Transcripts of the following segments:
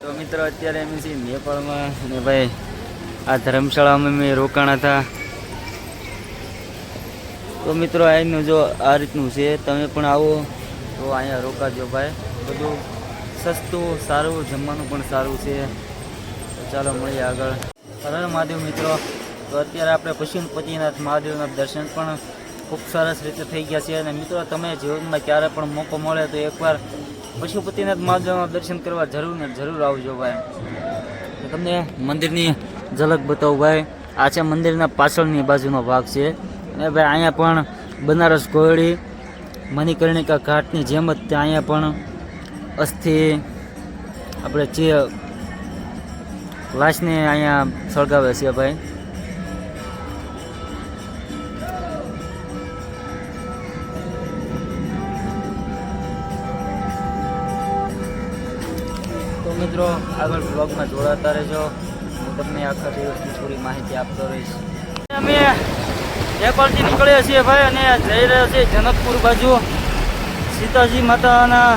તો મિત્રો અત્યારે અમે છીએ નેપાળમાં અને ભાઈ આ ધર્મશાળામાં મેં રોકાણા હતા. તો મિત્રો અહીંનું જો આ રીતનું છે, તમે પણ આવો તો અહીંયા રોકાજો ભાઈ. બધું સસ્તું સારું, જમવાનું પણ સારું છે. તો ચાલો મળીએ આગળ. હર મહાદેવ મિત્રો. તો અત્યારે આપણે પશુપતિનાથ મહાદેવના દર્શન પણ ખૂબ સરસ રીતે થઈ ગયા છે. અને મિત્રો તમે જીવનમાં ક્યારે પણ મોકો મળે તો એકવાર પશુપતિનાથ મહાદેવના દર્શન કરવા જરૂર આવજો ભાઈ. તો તમને મંદિરની ઝલક બતાવું ભાઈ. આ છે મંદિરના પાછળની બાજુનો ભાગ છે. અને ભાઈ અહીંયા પણ બનારસ ઘોડી મણિકર્ણિકા ઘાટની જેમ જ ત્યાં અહીંયા પણ અસ્થિ આપણે જે લાશને અહીંયા સળગાવે છે ભાઈ. તો મિત્રો આગળ બ્લોગમાં જોડાતા રહેજો. હું તમને આખા દિવસની થોડી માહિતી આપતો રહીશ. અમે નેપાળથી નીકળ્યા છીએ ભાઈ અને જઈ રહ્યા છીએ જનકપુર બાજુ સીતાજી માતાના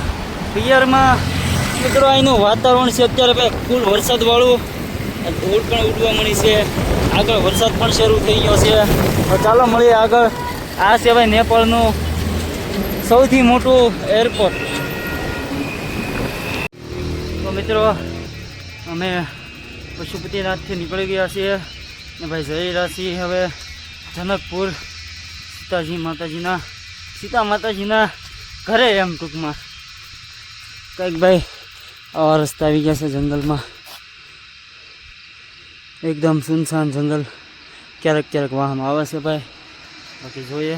પિયરમાં. મિત્રો અહીંનું વાતાવરણ છે અત્યારે ભાઈ ફૂલ વરસાદવાળું. ધૂળ પણ ઉડવા મળી છે. આગળ વરસાદ પણ શરૂ થઈ ગયો છે. તો ચાલો મળીએ આગળ. આ છે ભાઈ નેપાળનું સૌથી મોટું એરપોર્ટ. તો મિત્રો અમે પશુપતિનાથથી નીકળી ગયા છીએ ને ભાઈ જઈ રહ્યા છીએ હવે જનકપુર સીતા માતાજીના ઘરે, એમ ટૂંકમાં કંઈક ભાઈ આવા રસ્તા આવી ગયા છે જંગલમાં. એકદમ સુનસાન જંગલ. ક્યારેક વાહનો આવે છે ભાઈ. બાકી જોઈએ,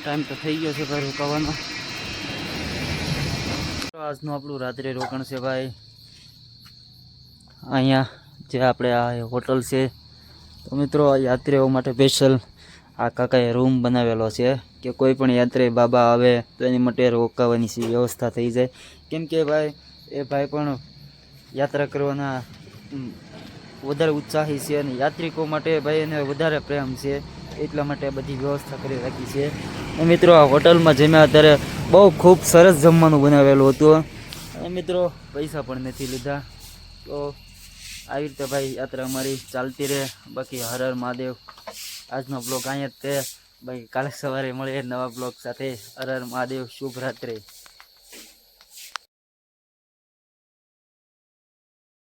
ટાઈમ તો થઈ ગયો છે ભાઈ રોકાવાનો. આજનું આપણું રાત્રે રોકાણ છે ભાઈ અહીંયા જે આપણે આ હોટલ છે. તો મિત્રો યાત્રીઓ માટે સ્પેશિયલ આ કાકાએ રૂમ બનાવેલો છે કે કોઈ પણ યાત્રી બાબા આવે તો એની માટે રોકાવાની વ્યવસ્થા થઈ જાય. કેમ કે ભાઈ એ ભાઈ પણ યાત્રા કરવાના વધારે ઉત્સાહી છે અને યાત્રિકો માટે ભાઈ એને વધારે પ્રેમ છે, એટલા માટે બધી વ્યવસ્થા કરી રાખી છે. અને મિત્રો આ હોટલમાં જમ્યા અત્યારે બહુ ખૂબ સરસ જમવાનું બનાવેલું હતું. અને મિત્રો પૈસા પણ નથી લીધા. તો આવી રીતે ભાઈ યાત્રા અમારી ચાલતી રહે. બાકી હર હર મહાદેવ. આજનો બ્લોગ અહીંયા જ તે ભાઈ. કાલે સવારે મળીએ નવા બ્લોગ સાથે. હર હર મહાદેવ. શુભ રાત્રિ.